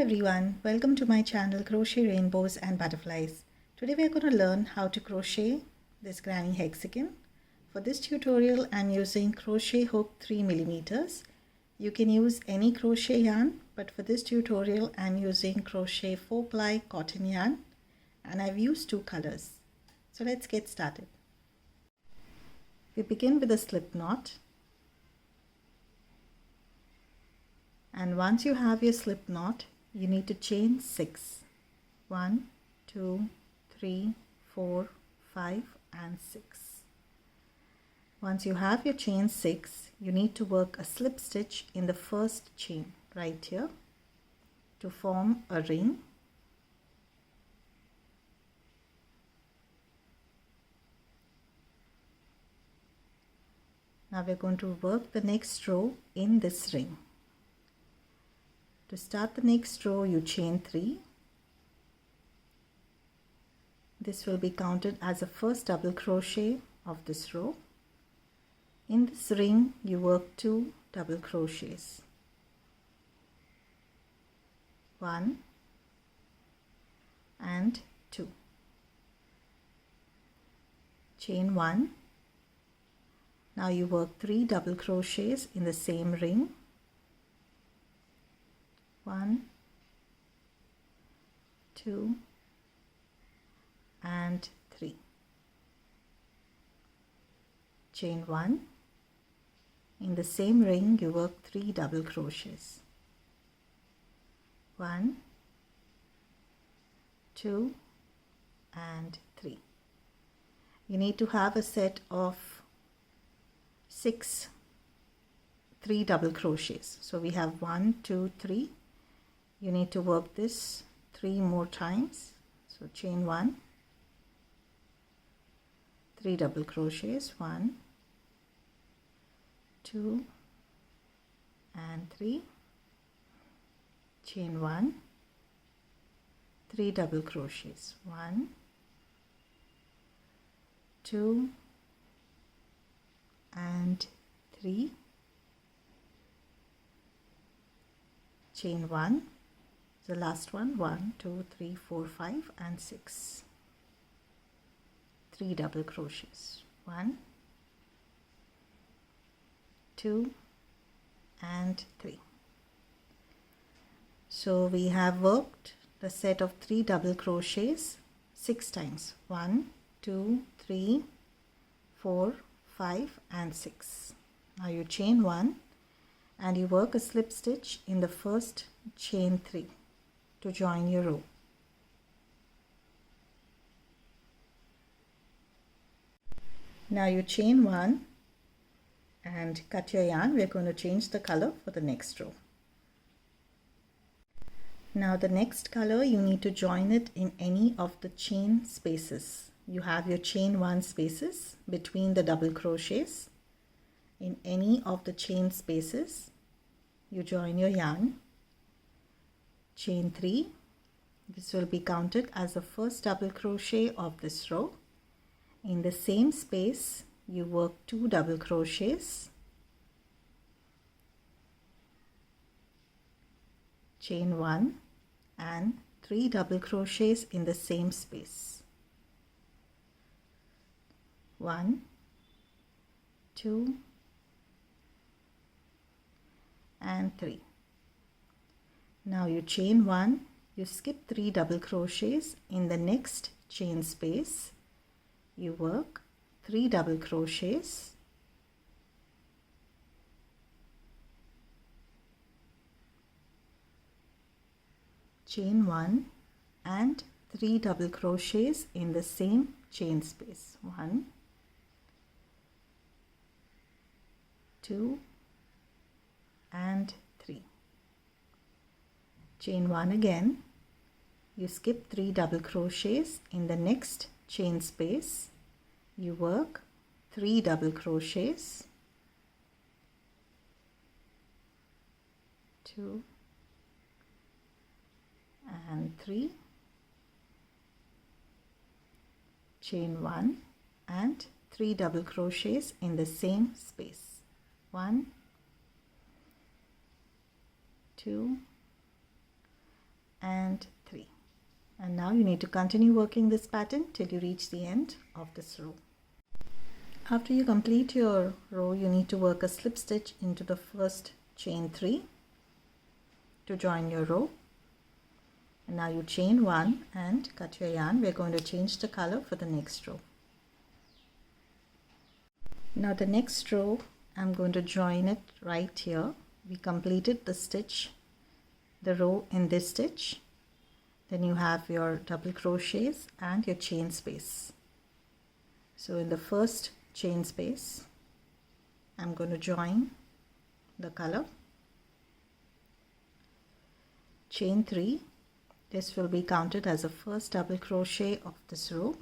everyone, welcome to my channel Crochet Rainbows and Butterflies. Today we are going to learn how to crochet this granny hexagon. For this tutorial I am using crochet hook 3mm. You can use any crochet yarn, but for this tutorial I am using crochet 4-ply cotton yarn and I've used two colors. So let's get started. We begin with a slip knot. And once you have your slip knot, you need to chain 6. 1, 2, 3, 4, 5 and 6. Once you have your chain 6, you need to work a slip stitch in the first chain right here to form a ring. Now we're going to work the next row in this ring. To start the next row, you chain 3. This will be counted as the first double crochet of this row. In this ring, you work 2 double crochets. 1 and 2. Chain 1. Now you work 3 double crochets in the same ring. 1, 2 and 3. Chain 1. In the same ring you work 3 double crochets. 1, 2 and 3. You need to have a set of 6 3 double crochets. So we have 1, 2, 3. You need to work this 3 more times. So chain 1, 3 double crochets, 1, 2 and 3. Chain 1, 3 double crochets, 1, 2 and 3. Chain 1, the last one, 1, 2, 3, 4, 5 and 6. 3 double crochets, 1, 2 and 3. So we have worked the set of 3 double crochets 6 times. 1, 2, 3, 4, 5 and 6. Now you chain 1 and you work a slip stitch in the first chain 3 to join your row. Now you chain 1 and cut your yarn. We're going to change the color for the next row. Now the next color, you need to join it in any of the chain spaces. You have your chain 1 spaces between the double crochets. In any of the chain spaces, you join your yarn. Chain 3. This will be counted as the first double crochet of this row. In the same space, you work 2 double crochets. Chain 1 and 3 double crochets in the same space. 1, 2 and 3. Now you chain 1, you skip 3 double crochets in the next chain space. You work 3 double crochets. Chain 1 and 3 double crochets in the same chain space. 1, 2 and 3. Chain 1 again. You skip 3 double crochets in the next chain space. You work 3 double crochets. 2 and 3. Chain 1 and 3 double crochets in the same space. 1, 2 and 3. And now you need to continue working this pattern till you reach the end of this row. After you complete your row, you need to work a slip stitch into the first chain 3 to join your row. And now you chain 1 and cut your yarn. We're going to change the color for the next row. Now the next row, I'm going to join it right here. We completed the row in this stitch. Then you have your double crochets and your chain space. So in the first chain space, I'm going to join the color, chain 3. This will be counted as the first double crochet of this row.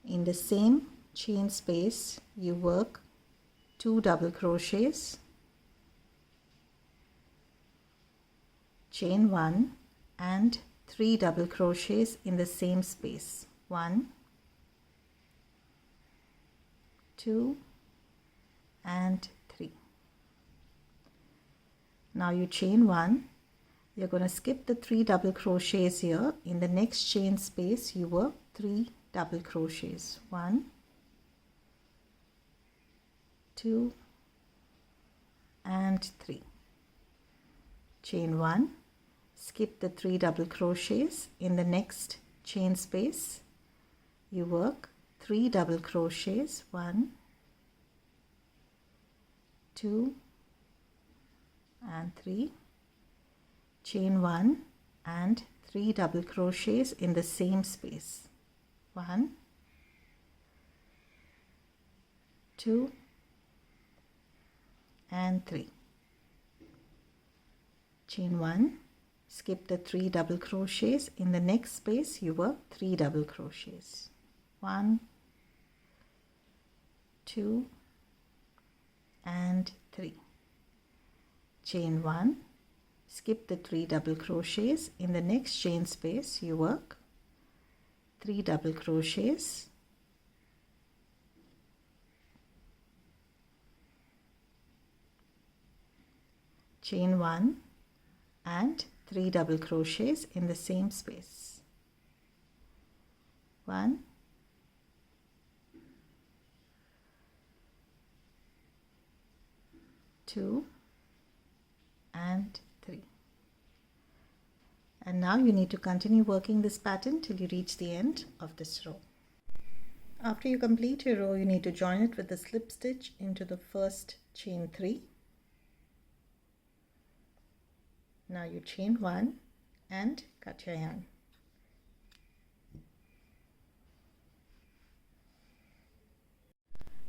In the same chain space, you work 2 double crochets, chain 1 and 3 double crochets in the same space. 1, 2 and 3. Now you chain 1. You're going to skip the 3 double crochets here. In the next chain space, you work 3 double crochets. 1, 2 and 3. Chain 1, skip the 3 double crochets. In the next chain space, you work 3 double crochets. 1, 2 and 3. Chain 1 and 3 double crochets in the same space. 1, 2 and 3. Chain 1, skip the 3 double crochets. In the next space, you work 3 double crochets. 1, 2 and 3. Chain 1, skip the 3 double crochets. In the next chain space, you work 3 double crochets. Chain 1 and 3 double crochets in the same space. 1, 2 and 3. And now you need to continue working this pattern till you reach the end of this row. After you complete your row, you need to join it with a slip stitch into the first chain 3. Now you chain 1 and cut your yarn.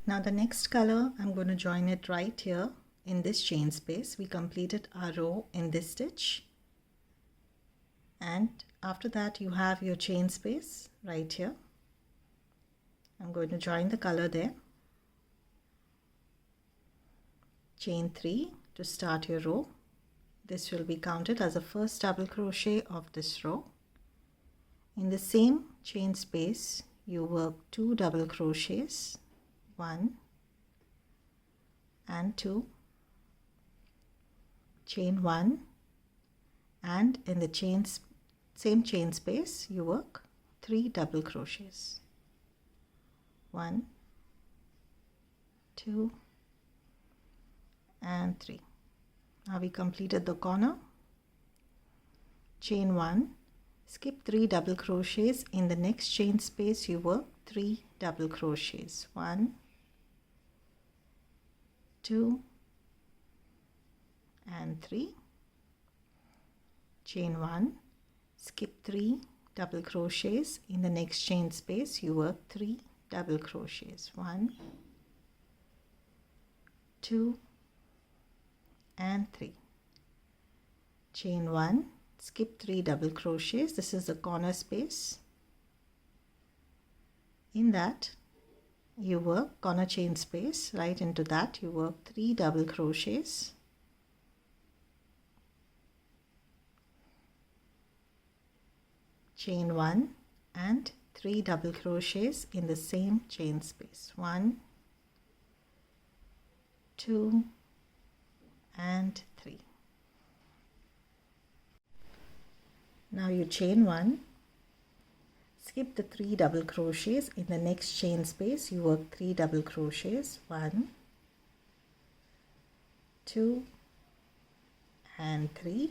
Now the next color, I'm going to join it right here in this chain space. We completed our row in this stitch, and after that you have your chain space right here. I'm going to join the color there. Chain 3 to start your row. This will be counted as the first double crochet of this row. In the same chain space, you work 2 double crochets, 1 and 2, chain 1, and in the same chain space, you work 3 double crochets, 1, 2 and 3. Now we completed the corner. Chain 1, skip 3 double crochets. In the next chain space, you work 3 double crochets, 1, 2 and 3. Chain 1, skip 3 double crochets. In the next chain space, you work 3 double crochets, 1, 2 and 3. Chain 1, skip 3 double crochets. This is the corner space. In that you work corner chain space. Right into that you work 3 double crochets, chain 1 and 3 double crochets in the same chain space, 1, 2 and 3. Now you chain 1, skip the 3 double crochets. In the next chain space you work 3 double crochets, 1, 2 and 3,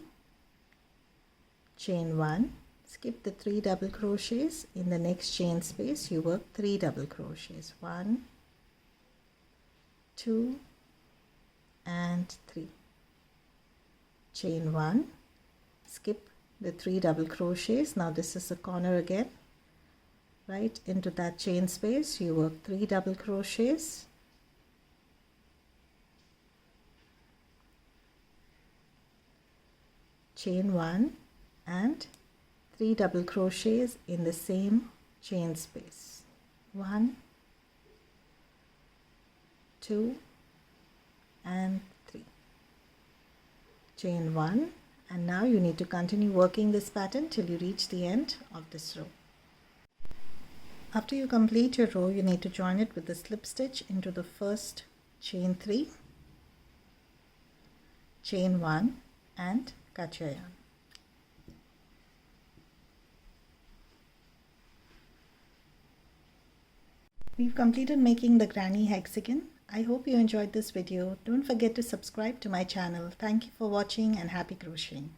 chain 1, skip the 3 double crochets. In the next chain space you work 3 double crochets, 1, 2 and 3, chain 1, skip the 3 double crochets. Now this is the corner again. Right into that chain space you work 3 double crochets, chain 1 and 3 double crochets in the same chain space, 1, 2 and 3, chain 1, and now you need to continue working this pattern till you reach the end of this row. After you complete your row, you need to join it with the slip stitch into the first chain 3, chain 1 and cut your yarn. We've completed making the granny hexagon. I hope you enjoyed this video. Don't forget to subscribe to my channel. Thank you for watching and happy crocheting.